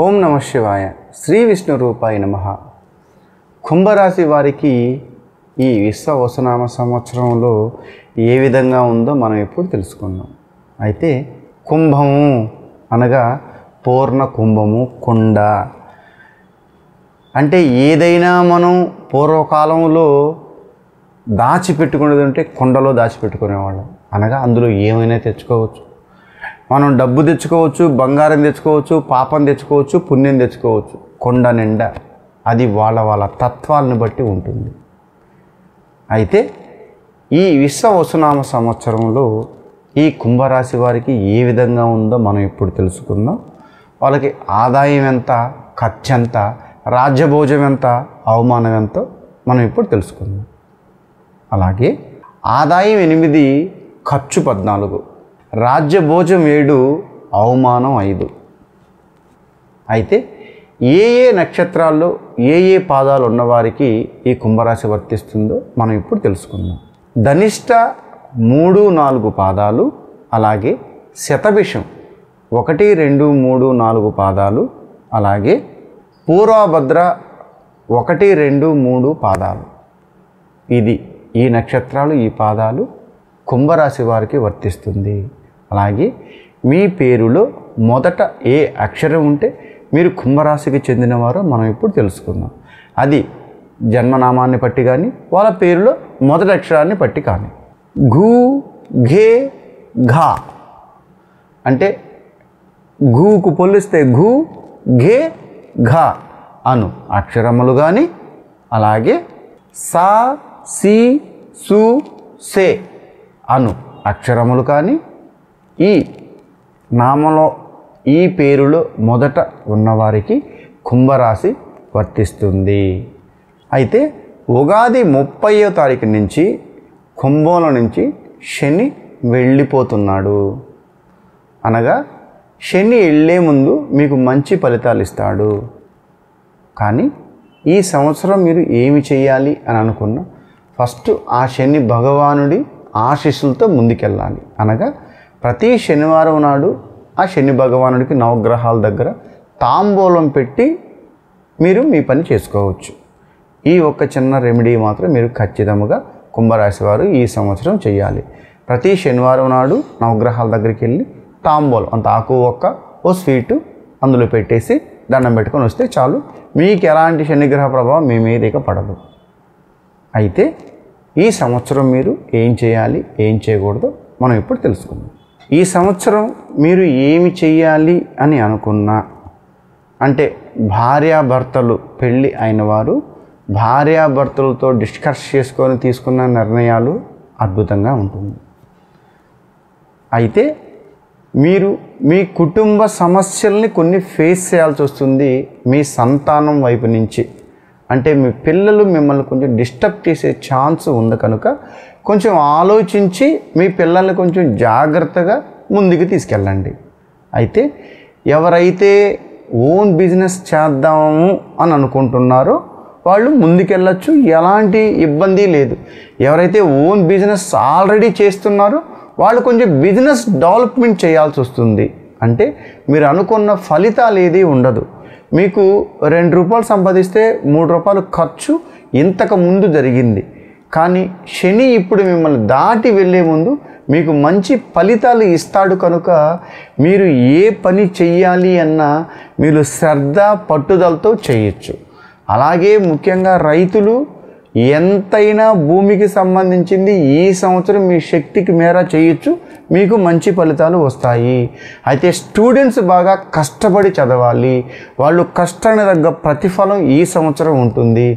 ఓం నమ శివాయ. శ్రీ విష్ణు రూపాయ నమః. కుంభరాశి వారికి ఈ విశ్వవసునామ సంవత్సరంలో ఏ విధంగా ఉందో మనం ఇప్పుడు తెలుసుకుందాం. అయితే కుంభము అనగా పూర్ణ కుంభము, కుండ. అంటే ఏదైనా మనం పూర్వకాలంలో దాచిపెట్టుకునేది ఉంటే కుండలో దాచిపెట్టుకునేవాళ్ళం. అనగా అందులో ఏమైనా తెచ్చుకోవచ్చు. మనం డబ్బు తెచ్చుకోవచ్చు, బంగారం తెచ్చుకోవచ్చు, పాపం తెచ్చుకోవచ్చు, పుణ్యం తెచ్చుకోవచ్చు. కొండ నిండా అది వాళ్ళ తత్వాలను బట్టి ఉంటుంది. అయితే ఈ విశ్వవసునామ సంవత్సరంలో ఈ కుంభరాశి వారికి ఏ విధంగా ఉందో మనం ఇప్పుడు తెలుసుకుందాం. వాళ్ళకి ఆదాయం ఎంత, ఖర్చు ఎంత, రాజ్యభోజం ఎంత, అవమానం ఎంతో మనం ఇప్పుడు తెలుసుకుందాం. అలాగే ఆదాయం 8, ఖర్చు 14, రాజ్యభోజం 7, అవమానం 5. అయితే ఏ నక్షత్రాల్లో ఏ పాదాలు ఉన్నవారికి ఈ కుంభరాశి వర్తిస్తుందో మనం ఇప్పుడు తెలుసుకుందాం. ధనిష్ట 3, 4 పాదాలు, అలాగే శతభిషం 1, 2, 3, 4 పాదాలు, అలాగే పూర్వభద్ర 1, 2, 3 పాదాలు. ఈ నక్షత్రాలు, ఈ పాదాలు కుంభరాశి వారికి వర్తిస్తుంది. అలాగే మీ పేరులో మొదట ఏ అక్షరం ఉంటే మీరు కుంభరాశికి చెందినవారో మనం ఇప్పుడు తెలుసుకుందాం. అది జన్మనామాన్ని బట్టి కానీ, వాళ్ళ పేరులో మొదటి అక్షరాన్ని బట్టి కానీ. ఘూ, ఘే, ఘా అంటే ఘూకు పోలిస్తే ఘూ, ఘే, ఘా అను అక్షరములు కానీ, అలాగే సా, సి, సు, సే అను అక్షరములు కానీ ఈ నామలో, ఈ పేరులో మొదట ఉన్నవారికి కుంభరాశి వర్తిస్తుంది. అయితే ఉగాది 30వ తారీఖు నుంచి కుంభంలో నుంచి శని వెళ్ళిపోతున్నాడు. అనగా శని వెళ్ళే ముందు మీకు మంచి ఫలితాలు ఇస్తాడు. కానీ ఈ సంవత్సరం మీరు ఏమి చేయాలి అని అనుకున్నా ఫస్ట్ ఆ శని భగవానుడి ఆశీస్సులతో ముందుకెళ్ళాలి. అనగా ప్రతి శనివారం నాడు ఆ శని భగవానుడికి నవగ్రహాల దగ్గర తాంబూలం పెట్టి మీరు మీ పని చేసుకోవచ్చు. ఈ ఒక్క చిన్న రెమెడీ మాత్రం మీరు ఖచ్చితంగా కుంభరాశి వారు ఈ సంవత్సరం చేయాలి. ప్రతి శనివారం నాడు నవగ్రహాల దగ్గరికి వెళ్ళి తాంబూలం, అంత ఆకు ఓ స్వీటు అందులో పెట్టేసి దండం పెట్టుకొని వస్తే చాలు. మీకు ఎలాంటి శనిగ్రహ ప్రభావం మీ మీద ఇక పడదు. అయితే ఈ సంవత్సరం మీరు ఏం చేయాలి, ఏం చేయకూడదో మనం ఇప్పుడు తెలుసుకుందాం. ఈ సంవత్సరం మీరు ఏమి చేయాలి అని అనుకున్నా, అంటే భార్యాభర్తలు పెళ్ళి అయిన వారు భార్యాభర్తలతో డిస్కస్ చేసుకొని తీసుకున్న నిర్ణయాలు అద్భుతంగా ఉంటుంది. అయితే మీరు మీ కుటుంబ సమస్యల్ని కొన్ని ఫేస్ చేయాల్సి వస్తుంది. మీ సంతానం వైపు నుంచి, అంటే మీ పిల్లలు మిమ్మల్ని కొంచెం డిస్టర్బ్ చేసే ఛాన్స్ ఉంది కనుక కొంచెం ఆలోచించి మీ పిల్లల్ని కొంచెం జాగ్రత్తగా ముందుకు తీసుకెళ్ళండి. అయితే ఎవరైతే ఓన్ బిజినెస్ చేద్దాము అని అనుకుంటున్నారో వాళ్ళు ముందుకెళ్ళచ్చు, ఎలాంటి ఇబ్బంది లేదు. ఎవరైతే ఓన్ బిజినెస్ ఆల్రెడీ చేస్తున్నారో వాళ్ళు కొంచెం బిజినెస్ డెవలప్మెంట్ చేయాల్సి వస్తుంది. అంటే మీరు అనుకున్న ఫలితాలు ఏది ఉండదు. మీకు 2 రూపాయలు సంపాదిస్తే 3 రూపాయలు ఖర్చు ఇంతకు ముందు జరిగింది. కానీ శని ఇప్పుడు మిమ్మల్ని దాటి వెళ్ళే ముందు మీకు మంచి ఫలితాలు ఇస్తాడు కనుక మీరు ఏ పని చెయ్యాలి అన్నా మీరు శ్రద్ధ, పట్టుదలతో చేయొచ్చు. అలాగే ముఖ్యంగా రైతులు ఎంతైనా భూమికి సంబంధించింది ఈ సంవత్సరం మీ శక్తికి మేర చేయొచ్చు, మీకు మంచి ఫలితాలు వస్తాయి. అయితే స్టూడెంట్స్ బాగా కష్టపడి చదవాలి. వాళ్ళు కష్టానికి తగ్గ ప్రతిఫలం ఈ సంవత్సరం ఉంటుంది.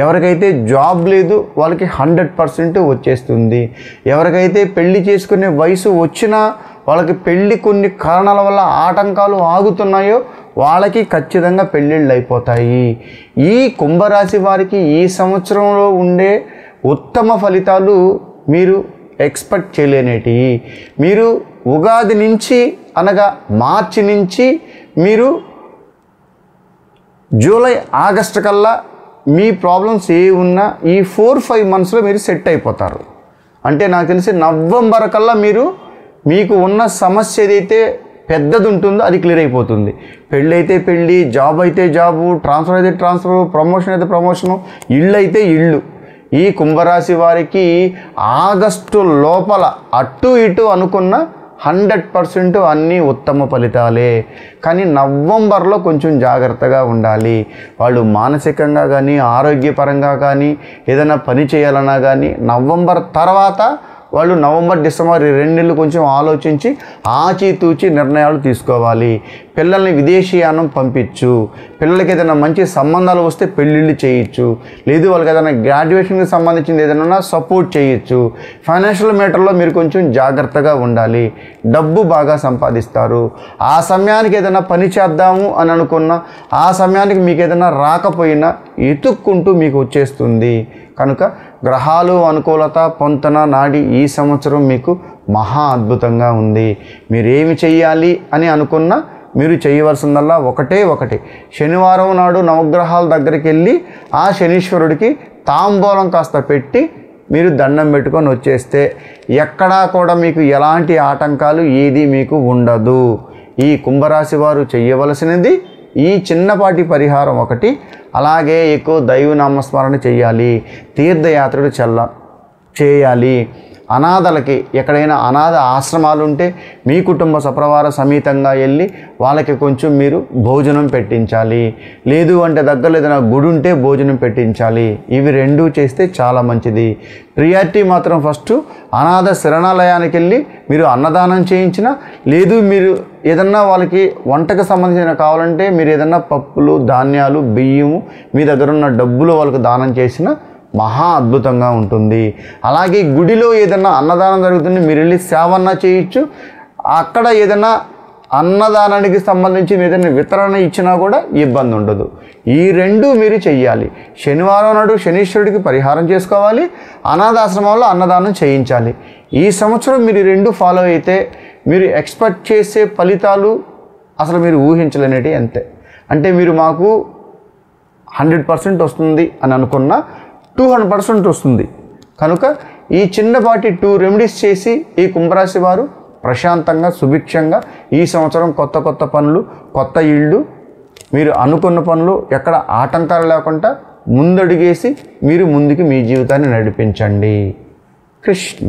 ఎవరికైతే జాబ్ లేదు వాళ్ళకి 100% వచ్చేస్తుంది. ఎవరికైతే పెళ్లి చేసుకునే వయసు వచ్చినా వాళ్ళకి పెళ్ళి కొన్ని కారణాల వల్ల ఆటంకాలు ఆగుతున్నాయో వాళ్ళకి ఖచ్చితంగా పెళ్ళిళ్ళు అయిపోతాయి. ఈ కుంభరాశి వారికి ఈ సంవత్సరంలో ఉండే ఉత్తమ ఫలితాలు మీరు ఎక్స్పెక్ట్ చేయలేనేటి. మీరు ఉగాది నుంచి అనగా మార్చి నుంచి మీరు జూలై, ఆగస్టు కల్లా మీ ప్రాబ్లమ్స్ ఏ ఉన్నా ఈ 4-5 మంత్స్లో మీరు సెట్ అయిపోతారు. అంటే నాకు తెలిసి నవంబర్ కల్లా మీకు ఉన్న సమస్య ఏదైతే పెద్దది ఉంటుందో అది క్లియర్ అయిపోతుంది. పెళ్ళి అయితే పెళ్ళి, జాబ్ అయితే జాబు, ట్రాన్స్ఫర్ అయితే ట్రాన్స్ఫర్, ప్రమోషన్ అయితే ప్రమోషను, ఇళ్ళు అయితే ఇళ్ళు. ఈ కుంభరాశి వారికి ఆగస్టు లోపల అటు ఇటు అనుకున్న 100% అన్నీ ఉత్తమ ఫలితాలే. కానీ నవంబర్లో కొంచెం జాగ్రత్తగా ఉండాలి. వాళ్ళు మానసికంగా కానీ ఆరోగ్యపరంగా కానీ ఏదైనా పని చేయాలన్నా కానీ నవంబర్ తర్వాత వాళ్ళు నవంబర్ డిసెంబర్ 2 నెలలు కొంచెం ఆలోచించి ఆచితూచి నిర్ణయాలు తీసుకోవాలి. పిల్లల్ని విదేశీయానం పంపించు, పిల్లలకి ఏదైనా మంచి సంబంధాలు వస్తే పెళ్ళిళ్ళు చేయొచ్చు, లేదు వాళ్ళకి ఏదైనా గ్రాడ్యుయేషన్కి సంబంధించింది ఏదైనా సపోర్ట్ చేయొచ్చు. ఫైనాన్షియల్ మ్యాటర్లో మీరు కొంచెం జాగ్రత్తగా ఉండాలి. డబ్బు బాగా సంపాదిస్తారు. ఆ సమయానికి ఏదైనా పని చేద్దాము అని అనుకున్నా ఆ సమయానికి మీకు ఏదైనా రాకపోయినా ఎతుక్కుంటూ మీకు వచ్చేస్తుంది. కనుక గ్రహాలు అనుకూలత పొంతన నాడి ఈ సంవత్సరం మీకు మహా అద్భుతంగా ఉంది. మీరేమి చెయ్యాలి అని అనుకున్నా మీరు చేయవలసిందల్లా ఒకటి, శనివారం నాడు నవగ్రహాల దగ్గరికి వెళ్ళి ఆ శనీశ్వరుడికి తాంబూలం కాస్త పెట్టి మీరు దండం పెట్టుకొని వచ్చేస్తే ఎక్కడా కూడా మీకు ఎలాంటి ఆటంకాలు ఏది మీకు ఉండదు. ఈ కుంభరాశి వారు చేయవలసినది ఈ చిన్నపాటి పరిహారం ఒకటి. అలాగే ఎక్కువ దైవనామస్మరణ చేయాలి, తీర్థయాత్రలు చేయాలి. అనాథలకి ఎక్కడైనా అనాథ ఆశ్రమాలు ఉంటే మీ కుటుంబ సపరివార సమేతంగా వెళ్ళి వాళ్ళకి కొంచెం మీరు భోజనం పెట్టించాలి. లేదు అంటే దగ్గరలో ఏదైనా గుడి ఉంటే భోజనం పెట్టించాలి. ఇవి రెండూ చేస్తే చాలా మంచిది. ప్రియారిటీ మాత్రం ఫస్ట్ అనాథ శరణాలయానికి వెళ్ళి మీరు అన్నదానం చేయించిన, లేదు మీరు ఏదన్నా వాళ్ళకి వంటకు సంబంధించిన కావాలంటే మీరు ఏదన్నా పప్పులు ధాన్యాలు బియ్యము మీ దగ్గర ఉన్న డబ్బులు వాళ్ళకు దానం చేసిన మహా అద్భుతంగా ఉంటుంది. అలాగే గుడిలో ఏదన్నా అన్నదానం జరుగుతుంది, మీరు వెళ్ళి సేవన్నా చేయొచ్చు. అక్కడ ఏదైనా అన్నదానానికి సంబంధించి ఏదైనా వితరణ ఇచ్చినా కూడా ఇబ్బంది ఉండదు. ఈ రెండు మీరు చెయ్యాలి. శనివారం నాడు శనీశ్వరుడికి పరిహారం చేసుకోవాలి, అనాథాశ్రమంలో అన్నదానం చేయించాలి. ఈ సంవత్సరం మీరు రెండు ఫాలో అయితే మీరు ఎక్స్పెక్ట్ చేసే ఫలితాలు అసలు మీరు ఊహించలేనిటి అంతే. అంటే మీరు మాకు 100% వస్తుంది అని అనుకున్న 200% వస్తుంది. కనుక ఈ చిన్నపాటి 2 రెమెడీస్ చేసి ఈ కుంభరాశి వారు ప్రశాంతంగా సుభిక్షంగా ఈ సంవత్సరం కొత్త పనులు, కొత్త ఇళ్ళు, మీరు అనుకున్న పనులు ఎక్కడ ఆటంకాలు లేకుండా ముందడుగేసి మీరు ముందుకు మీ జీవితాన్ని నడిపించండి. కృష్ణ.